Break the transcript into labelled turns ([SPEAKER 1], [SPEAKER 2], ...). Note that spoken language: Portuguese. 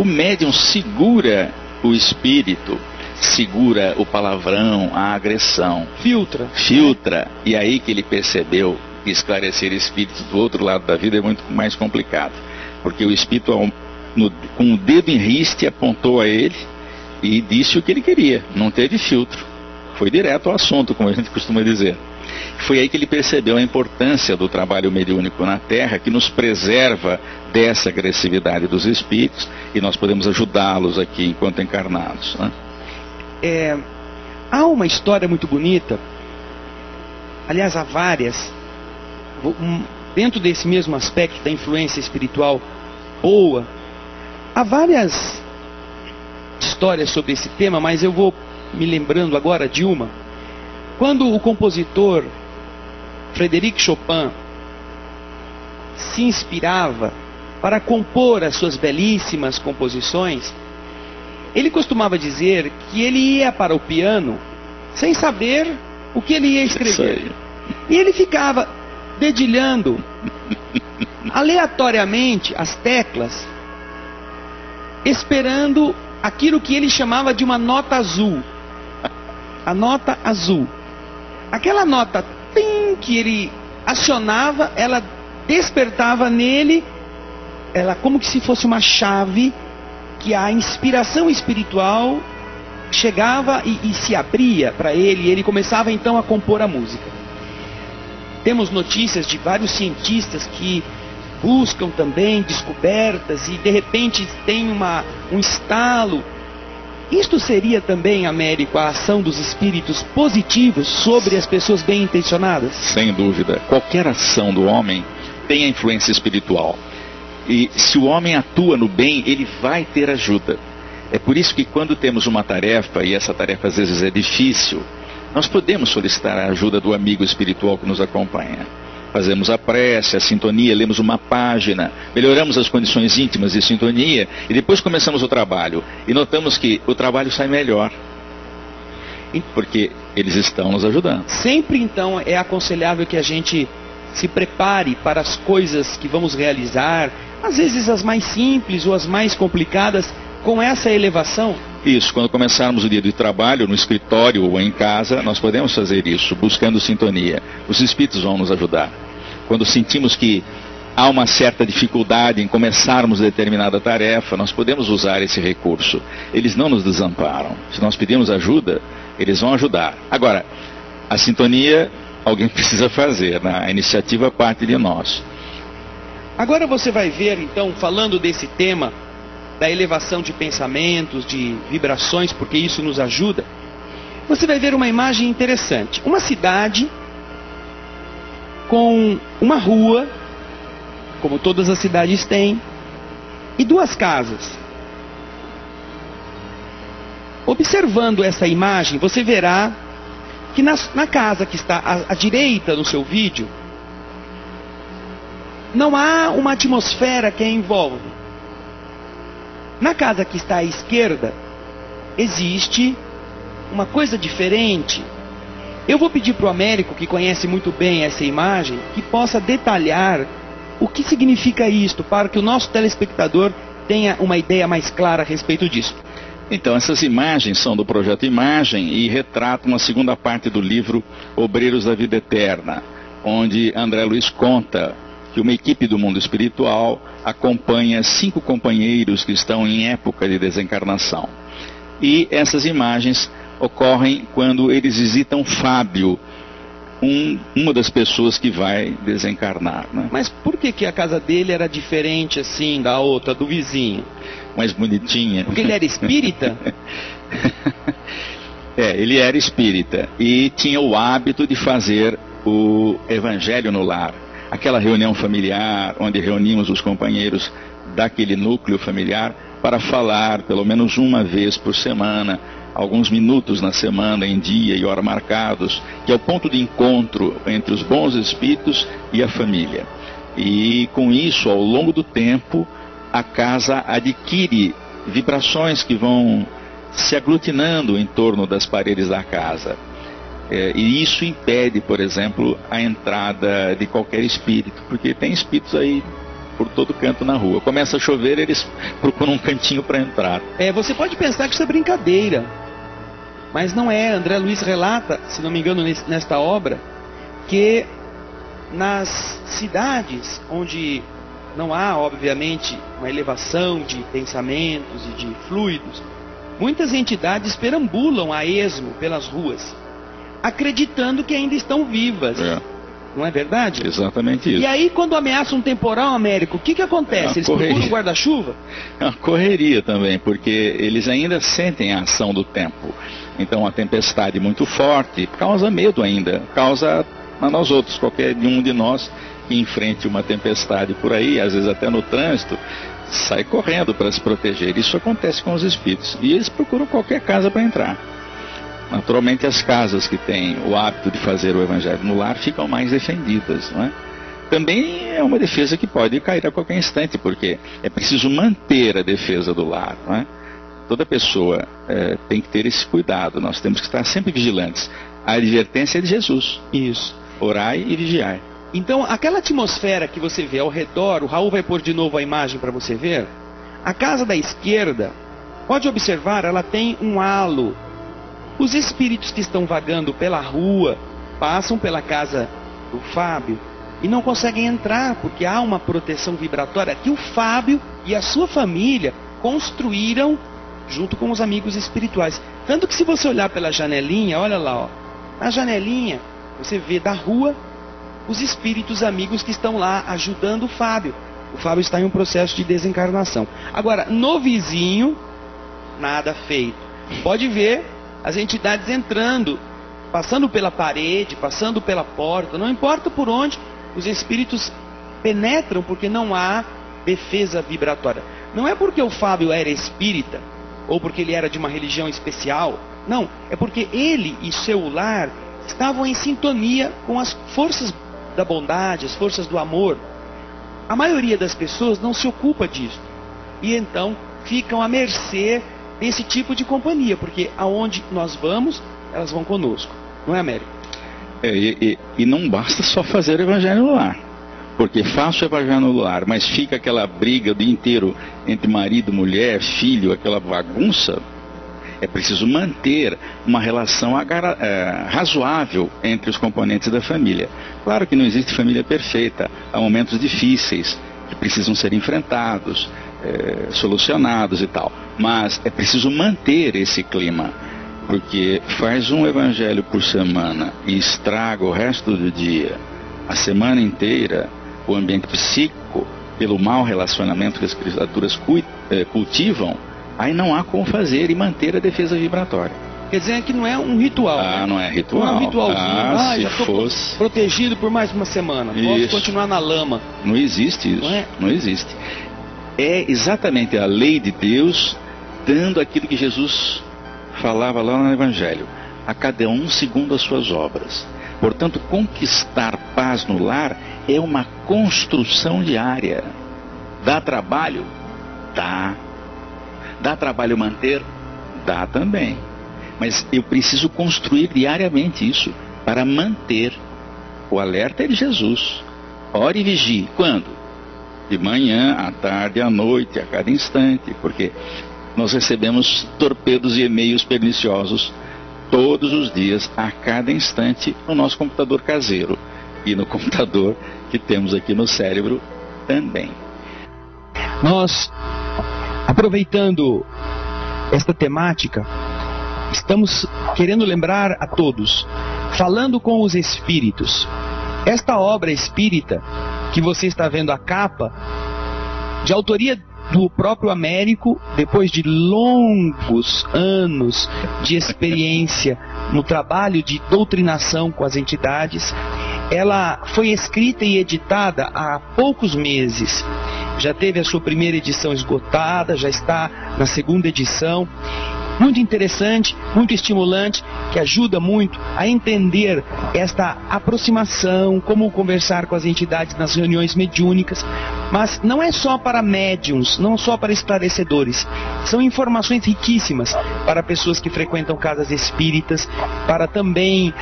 [SPEAKER 1] O médium segura o espírito, segura o palavrão, a agressão. Filtra. E aí que ele percebeu que esclarecer espíritos do outro lado da vida é muito mais complicado. Porque o espírito, com o dedo em riste, apontou a ele e disse o que ele queria. Não teve filtro. Foi direto ao assunto, como a gente costuma dizer. Foi aí que ele percebeu a importância do trabalho mediúnico na Terra, que nos preserva dessa agressividade dos espíritos, e nós podemos ajudá-los aqui enquanto encarnados, né?
[SPEAKER 2] Há uma história muito bonita, aliás, há várias, dentro desse mesmo aspecto da influência espiritual boa, há várias histórias sobre esse tema, mas eu vou me lembrando agora de uma. Quando o compositor Frédéric Chopin se inspirava para compor as suas belíssimas composições, ele costumava dizer que ele ia para o piano sem saber o que ele ia escrever. E ele ficava dedilhando aleatoriamente as teclas, esperando aquilo que ele chamava de uma nota azul. A nota azul. Aquela nota que ele acionava, ela despertava nele, ela como que se fosse uma chave, que a inspiração espiritual chegava e se abria para ele, e ele começava então a compor a música. Temos notícias de vários cientistas que buscam também descobertas e de repente tem um estalo. Isto seria também, Américo, a ação dos espíritos positivos sobre as pessoas bem intencionadas?
[SPEAKER 1] Sem dúvida. Qualquer ação do homem tem a influência espiritual. E se o homem atua no bem, ele vai ter ajuda. É por isso que quando temos uma tarefa, e essa tarefa às vezes é difícil, nós podemos solicitar a ajuda do amigo espiritual que nos acompanha. Fazemos a prece, a sintonia, lemos uma página, melhoramos as condições íntimas de sintonia e depois começamos o trabalho. E notamos que o trabalho sai melhor, porque eles estão nos ajudando.
[SPEAKER 2] Sempre então é aconselhável que a gente se prepare para as coisas que vamos realizar, às vezes as mais simples ou as mais complicadas, com essa elevação.
[SPEAKER 1] Isso, quando começarmos o dia de trabalho, no escritório ou em casa, nós podemos fazer isso, buscando sintonia. Os espíritos vão nos ajudar. Quando sentimos que há uma certa dificuldade em começarmos determinada tarefa, nós podemos usar esse recurso. Eles não nos desamparam. Se nós pedimos ajuda, eles vão ajudar. Agora, a sintonia, alguém precisa fazer, né? A iniciativa parte de nós.
[SPEAKER 2] Agora você vai ver, então, falando desse tema, da elevação de pensamentos, de vibrações, porque isso nos ajuda, você vai ver uma imagem interessante. Uma cidade com uma rua, como todas as cidades têm, e duas casas. Observando essa imagem, você verá que na casa que está à direita no seu vídeo, não há uma atmosfera que a envolve. Na casa que está à esquerda, existe uma coisa diferente. Eu vou pedir para o Américo, que conhece muito bem essa imagem, que possa detalhar o que significa isto, para que o nosso telespectador tenha uma ideia mais clara a respeito disso.
[SPEAKER 1] Então, essas imagens são do Projeto Imagem e retratam a segunda parte do livro Obreiros da Vida Eterna, onde André Luiz conta que uma equipe do mundo espiritual acompanha 5 companheiros que estão em época de desencarnação. E essas imagens ocorrem quando eles visitam Fábio, uma das pessoas que vai desencarnar, né?
[SPEAKER 2] Mas por que a casa dele era diferente assim da outra, do vizinho?
[SPEAKER 1] Mais bonitinha.
[SPEAKER 2] Porque ele era espírita?
[SPEAKER 1] Ele era espírita e tinha o hábito de fazer o Evangelho no Lar. Aquela reunião familiar, onde reunimos os companheiros daquele núcleo familiar para falar, pelo menos uma vez por semana, alguns minutos na semana, em dia e hora marcados, que é o ponto de encontro entre os bons espíritos e a família. E com isso, ao longo do tempo, a casa adquire vibrações que vão se aglutinando em torno das paredes da casa. E isso impede, por exemplo, a entrada de qualquer espírito, porque tem espíritos aí por todo canto na rua. Começa a chover, eles procuram um cantinho para entrar.
[SPEAKER 2] Você pode pensar que isso é brincadeira, mas não é. André Luiz relata, se não me engano, nesta obra, que nas cidades onde não há, obviamente, uma elevação de pensamentos e de fluidos, muitas entidades perambulam a esmo pelas ruas, acreditando que ainda estão vivas. Não é verdade?
[SPEAKER 1] Exatamente isso.
[SPEAKER 2] E aí, quando ameaça um temporal, Américo, o que acontece? Eles procuram um guarda-chuva?
[SPEAKER 1] É uma correria também, porque eles ainda sentem a ação do tempo. Então, a tempestade muito forte causa medo ainda, causa a nós outros, qualquer um de nós que enfrente uma tempestade por aí, às vezes até no trânsito, sai correndo para se proteger. Isso acontece com os espíritos. E eles procuram qualquer casa para entrar. Naturalmente, as casas que têm o hábito de fazer o evangelho no lar ficam mais defendidas, não é? Também é uma defesa que pode cair a qualquer instante, porque é preciso manter a defesa do lar, não é? Toda pessoa tem que ter esse cuidado. Nós temos que estar sempre vigilantes. A advertência é de Jesus.
[SPEAKER 2] Isso.
[SPEAKER 1] Orai e vigiai.
[SPEAKER 2] Então, aquela atmosfera que você vê ao redor, o Raul vai pôr de novo a imagem para você ver. A casa da esquerda, pode observar, ela tem um halo. Os espíritos que estão vagando pela rua passam pela casa do Fábio e não conseguem entrar, porque há uma proteção vibratória que o Fábio e a sua família construíram junto com os amigos espirituais. Tanto que, se você olhar pela janelinha, olha lá, ó, na janelinha você vê da rua os espíritos amigos que estão lá ajudando o Fábio. O Fábio está em um processo de desencarnação. Agora, no vizinho, nada feito. Pode ver as entidades entrando, passando pela parede, passando pela porta, não importa por onde, os espíritos penetram, porque não há defesa vibratória. Não é porque o Fábio era espírita, ou porque ele era de uma religião especial, não, é porque ele e seu lar estavam em sintonia com as forças da bondade, as forças do amor. A maioria das pessoas não se ocupa disso, e então ficam à mercê desse tipo de companhia, porque aonde nós vamos, elas vão conosco, não é, Américo?
[SPEAKER 1] E não basta só fazer o evangelho no lar, porque faço o evangelho no lar, mas fica aquela briga o dia inteiro entre marido, mulher, filho, aquela bagunça. É preciso manter uma relação razoável entre os componentes da família. Claro que não existe família perfeita, há momentos difíceis que precisam ser enfrentados, solucionados e tal, mas é preciso manter esse clima, porque faz um evangelho por semana e estraga o resto do dia, a semana inteira, o ambiente psíquico, pelo mau relacionamento que as criaturas cultivam, aí não há como fazer e manter a defesa vibratória.
[SPEAKER 2] Quer dizer que não é um ritual.
[SPEAKER 1] Ah,
[SPEAKER 2] né?
[SPEAKER 1] Não é ritual.
[SPEAKER 2] Não é um ritualzinho.
[SPEAKER 1] Se fosse
[SPEAKER 2] protegido por mais uma semana. Posso continuar na lama.
[SPEAKER 1] Não existe isso. Não existe. É exatamente a lei de Deus dando aquilo que Jesus falava lá no Evangelho. A cada um segundo as suas obras. Portanto, conquistar paz no lar é uma construção diária. Dá trabalho? Dá. Dá trabalho manter? Dá também. Mas eu preciso construir diariamente isso para manter. O alerta é de Jesus. Ore e vigie. Quando? De manhã, à tarde, à noite, a cada instante. Porque nós recebemos torpedos e e-mails perniciosos todos os dias, a cada instante, no nosso computador caseiro. E no computador que temos aqui no cérebro também.
[SPEAKER 2] Nós, aproveitando esta temática, estamos querendo lembrar a todos, falando com os espíritos, esta obra espírita que você está vendo a capa, de autoria do próprio Américo, depois de longos anos de experiência no trabalho de doutrinação com as entidades, ela foi escrita e editada há poucos meses. Já teve a sua primeira edição esgotada, já está na segunda edição. Muito interessante, muito estimulante, que ajuda muito a entender esta aproximação, como conversar com as entidades nas reuniões mediúnicas. Mas não é só para médiuns, não só para esclarecedores. São informações riquíssimas para pessoas que frequentam casas espíritas, para também